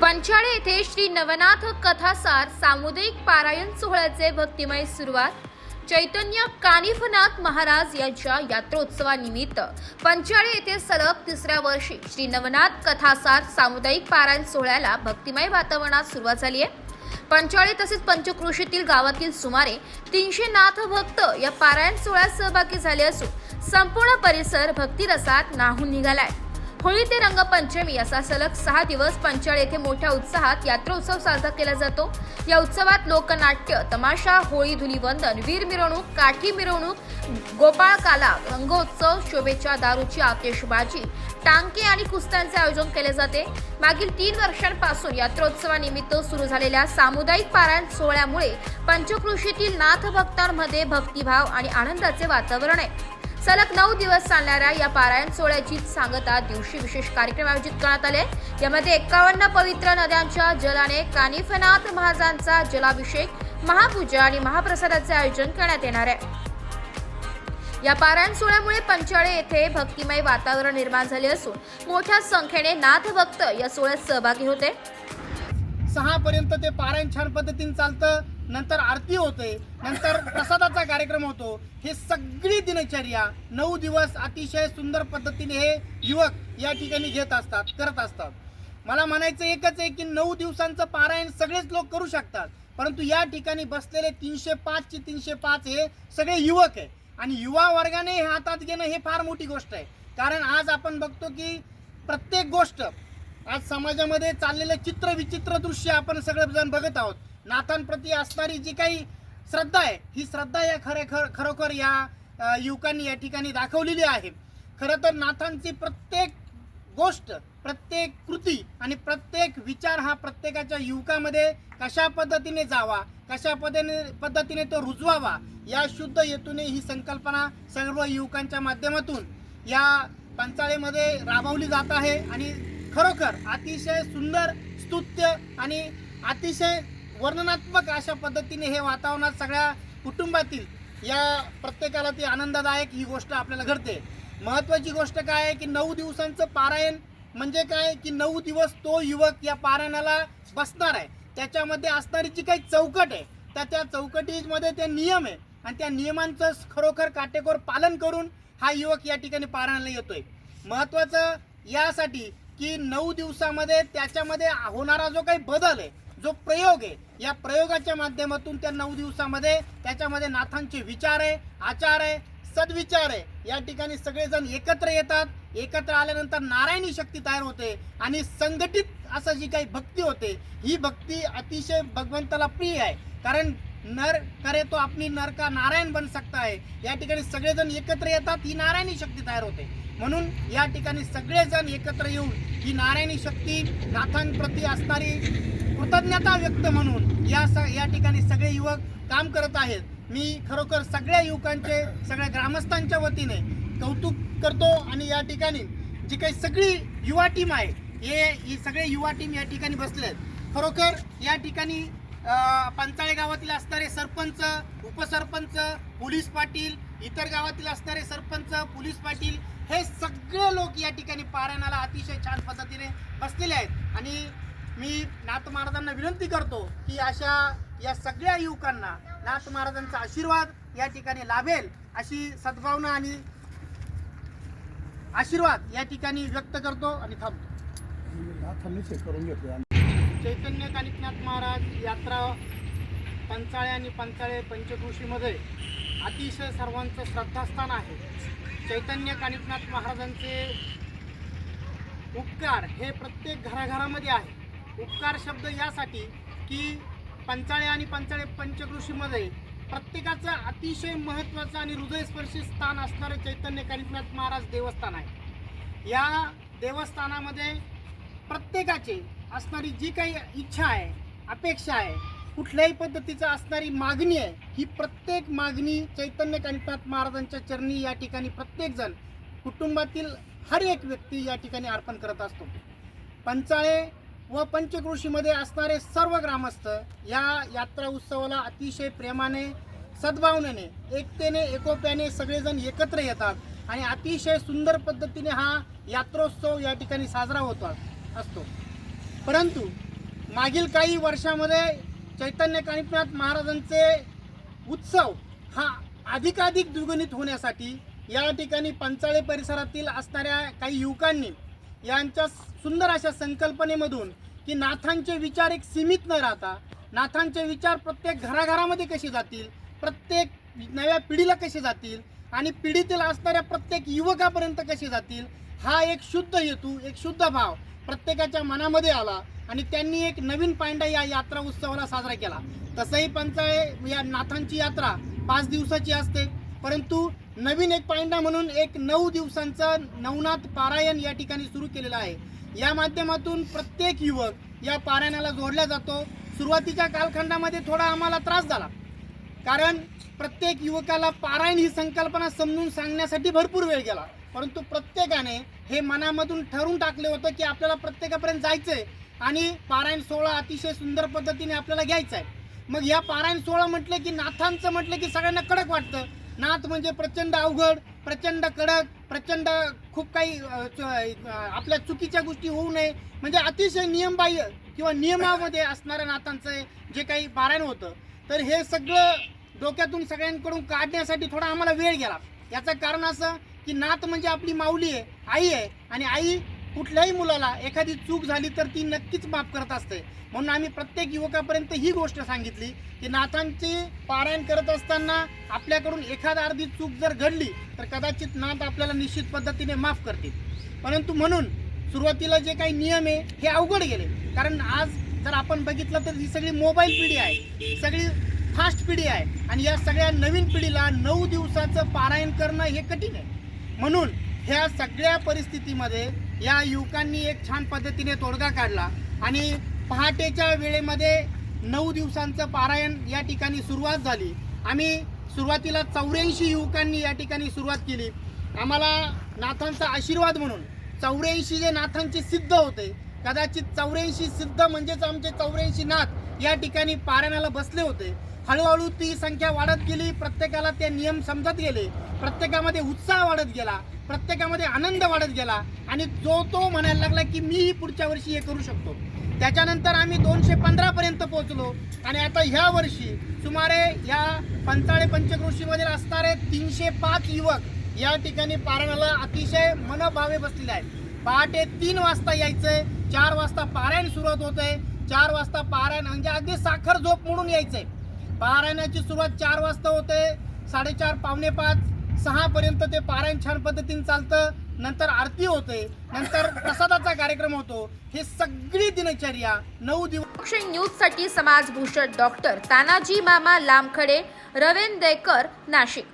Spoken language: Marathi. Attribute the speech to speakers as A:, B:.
A: पंचाळे येथे श्री नवनाथ कथासार सामुदायिक पारायण सोहळ्याचे भक्तिमय सुरुवात। चैतन्य कानिफनाथ महाराज यांच्या यात्रोत्सवानिमित्त पंचाळे येथे सलग तिसऱ्या वर्षी श्री नवनाथ कथासार सामुदायिक पारायण सोहळ्याला भक्तिमय वातावरणात सुरुवात झाली आहे। पंचाळे तसेच पंचक्रोशीतील गावातील सुमारे 300 नाथ भक्त या पारायण सोहळ्यात सहभागी झाले असून संपूर्ण परिसर भक्तिरसात न्हाऊन निघालाय। होळी ते रंगपंचमी असा सलग 6 दिवस पंचाळे येथे मोठ्या उत्साहात यात्रोत्सव साजरा केला जातो। या उत्सवात लोकनाट्य, तमाशा, होळी धुलीवंदन, वीर मिरवणूक, काठी मिरवणूक, गोपाळ काला, रंगोत्सव, शोभेच्या दारूची आतिषबाजी, टांके आणि कुस्त्यांचे आयोजन केले जाते। मागील 3 वर्षांपासून यात्रोत्सवानिमित्त सुरू झालेल्या सामुदायिक पारायण सोहळ्यामुळे पंचक्रोशीतील नाथ भक्तांमध्ये भक्तिभाव आणि आनंदाचे वातावरण आहे। सलग 9 दिवस चालणाऱ्या या पारायण सोहळ्याची सांगता दिवशी विशेष कार्यक्रम आयोजित करण्यात आले। यामध्ये 51 पवित्र नद्यांच्या जलाने कानिफनाथ महाराजांचा जलाभिषेक, महापूजा आणि महाप्रसादाचे आयोजन करण्यात येणार आहे। या पारायण सोहळ्यामुळे पंचाळे येथे भक्तिमय वातावरण निर्माण झाले असून मोठ्या संख्येने नाथ भक्त या सोहळ्यात सहभागी होते।
B: 6 पर्यंत ते पारायण छान पद्धतीने चालतं, नंतर आरती होते, नंतर प्रसादाचा कार्यक्रम होतो। हे सगळी दिनचर्या 9 दिवस अतिशय सुंदर पद्धतीने हे युवक या ठिकाणी करत असतात। मला म्हणायचं एकच आहे की 9 दिवसांचं पारायण सगळेच लोक करू शकतात, परंतु या ठिकाणी बसलेले 305 हे सगळे युवक आहे आणि युवा वर्गाने हे हातात घेणं हे फार मोठी गोष्ट आहे। कारण आज आपण बघतो की प्रत्येक गोष्ट आज समाजामध्ये चाललेलं चित्र विचित्र दृश्य आपण सगळेजण बघत आहोत। नाथांप्रती असणारी जी काही श्रद्धा आहे, ही श्रद्धा या खरोखर या युवकांनी या ठिकाणी दाखवलेली आहे। खरं तर नाथांची प्रत्येक गोष्ट, प्रत्येक कृती आणि प्रत्येक विचार हा प्रत्येकाच्या युवकामध्ये कशा पद्धतीने जावा, कशा पद्धतीने तो रुजवावा, या शुद्ध हेतूने ही संकल्पना सर्व युवकांच्या माध्यमातून या पंचाळेमध्ये राबवली जात आहे आणि खरोखर अतिशय सुंदर स्तुत्य आणि अतिशय वर्णनात्मक अशा पद्धतीने हे वातावरणात सगळ्या कुटुंबातील या प्रत्येकाला ती आनंददायक ही गोष्ट आपल्याला घडते। महत्त्वाची गोष्ट काय आहे की 9 दिवसांचं पारायण म्हणजे काय की 9 दिवस तो युवक या पारायणाला बसणार आहे। त्याच्यामध्ये असणारी जी काही चौकट आहे त्या चौकटीमध्ये ते नियम आहे आणि त्या नियमांचं खरोखर काटेकोर पालन करून हा युवक या ठिकाणी पारायणाला येतोय। महत्त्वाचं यासाठी की 9 दिवसामध्ये त्याच्यामध्ये होणारा जो काही बदल आहे, जो प्रयोग आहे, या प्रयोगाच्या माध्यमातून त्या 9 दिवसामध्ये त्याच्यामध्ये नाथांचे विचार आहे, आचार आहे, सद्विचार आहे, या ठिकाणी सगळेजण एकत्र येतात। एकत्र आल्यानंतर नारायणी शक्ती तयार होते आणि संघटित असं जी काही भक्ती होते, ही भक्ती अतिशय भगवंताला प्रिय आहे। कारण नर करे तो अपनी नर का नारायण बन सकता है। या ठिकाणी सगळेजण एकत्र येतात, ही नारायणी शक्ती तयार होते। म्हणून या ठिकाणी सगळेजण एकत्र येऊन ही नारायणी शक्ती नाथांप्रती असणारी कृतज्ञता व्यक्त म्हणून या ठिकाणी सगळे युवक काम करत आहेत। मी खरोखर सगळ्या युवकांचे, सगळ्या ग्रामस्थांच्या वतीने कौतुक करतो आणि या ठिकाणी जी काही सगळी युवा टीम आहे, ही सगळे युवा टीम या ठिकाणी बसले आहेत। खरोखर या ठिकाणी पंचाळे गावातील असणारे सरपंच, उपसरपंच, पोलीस पाटील, इतर गावातील असणारे सरपंच, पोलीस पाटील, हे सगळे लोक या ठिकाणी पारायणाला अतिशय छान पद्धतीने बसलेले आहेत आणि मी नाथ महाराजांना विनंती करतो की अशा या सगळ्या युवकांना नाथ महाराजांचा आशीर्वाद या ठिकाणी लाभेल अशी सद्भावना आणि आशीर्वाद या ठिकाणी व्यक्त करतो आणि थांबतो। चैतन्य कानिफनाथ महाराज यात्रा पंचाळे आणि पंचाळे पंचक्रोशीमध्ये अतिशय सर्वांचं श्रद्धास्थान आहे। चैतन्य कानिफनाथ महाराजांचे उपकार हे प्रत्येक घराघरामध्ये आहे। उपकार शब्द यासाठी की पंचाळे आणि पंचाळे पंचक्रोशीमध्ये प्रत्येकाचं अतिशय महत्त्वाचं आणि हृदयस्पर्शी स्थान असणारे चैतन्य कानिफनाथ महाराज देवस्थान आहे। या देवस्थानामध्ये प्रत्येकाची असणारी जी काही इच्छा आहे, अपेक्षा आहे, कुठल्याही पद्धतीचं असणारी मागणी आहे, ही प्रत्येक मागणी चैतन्य कानिफनाथ महाराजांच्या चरणी या ठिकाणी प्रत्येकजण कुटुंबातील हर एक व्यक्ती या ठिकाणी अर्पण करत असतो। पंचाळे व पंचक्रोशीमध्ये असणारे सर्व ग्रामस्थ या यात्रा उत्सवाला अतिशय प्रेमाने, सद्भावनेने, एकतेने, एकोप्याने सगळेजण एकत्र येतात आणि अतिशय सुंदर पद्धतीने हा यात्रोत्सव या ठिकाणी साजरा होतो असतो। परंतु मागील काही वर्षामध्ये चैतन्य कानिफनाथ महाराजांचे उत्सव हा अधिकाधिक द्विगुणित होण्यासाठी या ठिकाणी पंचाळे परिसरातील असणाऱ्या काही युवकांनी यांच्या सुंदर अशा संकल्पनेमधून की नाथांचे विचार एक सीमित न राहता नाथांचे विचार प्रत्येक घराघरामध्ये कसे जातील, प्रत्येक नव्या पिढीला कसे जातील आणि पिढीतील असणाऱ्या प्रत्येक युवकापर्यंत कसे जातील, हा एक शुद्ध हेतू, एक शुद्ध भाव प्रत्येकाच्या मनामध्ये आला आणि त्यांनी एक नवीन पायंडा या यात्रा उत्सवाला साजरा केला. तसंही पंचाळे या नाथांची यात्रा 5 दिवसाची असते, परंतु नवीन एक पायंडा म्हणून एक 9 दिवसांचा नवनाथ पारायण या ठिकाणी सुरू केलेला आहे. या माध्यमातून प्रत्येक युवक या पारायणाला जोडला जातो. सुरुवातीच्या कालखंडामध्ये थोडा आम्हाला त्रास झाला, कारण प्रत्येक युवकाला पारायण ही संकल्पना समजून सांगण्यासाठी भरपूर वेळ गेला, परंतु प्रत्येकाने हे मनामधून ठरवून टाकले होतं की आपल्याला प्रत्येकापर्यंत जायचंय आणि पारायण सोहळा अतिशय सुंदर पद्धतीने आपल्याला घ्यायचा आहे. मग या पारायण सोहळा म्हटलं की नाथांचं म्हटलं की सगळ्यांना कडक वाटतं. नाथ म्हणजे प्रचंड अवघड, प्रचंड कडक, प्रचंड खूप काही आपल्या चुकीच्या गोष्टी होऊ नये, म्हणजे अतिशय नियमबाह्य किंवा नियमामध्ये असणाऱ्या नाथांचं जे काही पारायण होतं, तर हे सगळं डोक्यातून सगळ्यांकडून काढण्यासाठी थोडा आम्हाला वेळ गेला. याचं कारण असं की नाथ म्हणजे आपली माऊली आहे, आई आहे, आणि आई कुठल्याही मुलाला एखादी चूक झाली तर ती नक्कीच माफ करत असते. म्हणून आम्ही प्रत्येक युवकापर्यंत ही गोष्ट सांगितली की नाथांची पारायण करत असताना आपल्याकडून एखादा अर्धी चूक जर घडली तर कदाचित नाथ आपल्याला निश्चित पद्धतीने माफ करतील. परंतु म्हणून सुरुवातीला जे काही नियम आहे हे अवघड गेले, कारण आज जर आपण बघितलं तर ही सगळी मोबाईल पिढी आहे, सगळी फास्ट पिढी आहे, आणि या सगळ्या नवीन पिढीला 9 दिवसाचं पारायण करणं हे कठीण आहे. म्हणून ह्या सगळ्या परिस्थितीमध्ये या युवकांनी एक छान पद्धतीने तोडगा काढला आणि पहाटेच्या वेळेमध्ये 9 दिवसांचं पारायण या ठिकाणी सुरुवात झाली. आम्ही सुरुवातीला 84 युवकांनी या ठिकाणी सुरुवात केली. आम्हाला नाथांचा आशीर्वाद म्हणून 84 जे नाथांचे सिद्ध होते, कदाचित 84 सिद्ध म्हणजेच आमचे 84 नाथ या ठिकाणी पारायणाला बसले होते. हळूहळू ती संख्या वाढत गेली, प्रत्येकाला ते नियम समजत गेले, प्रत्येकामध्ये उत्साह वाढत गेला, प्रत्येकामध्ये आनंद वाढत गेला आणि तो म्हणायला लागला की मीही पुढच्या वर्षी हे करू शकतो. त्याच्यानंतर आम्ही 215 पर्यंत पोहोचलो आणि आता ह्या वर्षी सुमारे या पंचाळे पंचक्रोशीमध्ये असणारे 305 युवक या ठिकाणी पारायणाला अतिशय मनभावे बसलेले आहेत. पहाटे 3 वाजता यायचंय, 4 वाजता पारायण सुरुवात होतंय, 4 वाजता पारायण म्हणजे अगदी साखर झोप म्हणून यायचंय. पारायणाची सुरुवात 4 वाजता होते, 4:30 पावणे 5 6 पर्यंत ते पारायण छान पद्धतीने चालतं. नंतर आरती होते, नंतर प्रसादाचा कार्यक्रम होतो. हे सगळी दिनचर्या 9 दिवस.
A: न्यूज साठी समाजभूषण डॉक्टर तानाजी मामा लामखडे, रवींद्र देकर, नाशिक.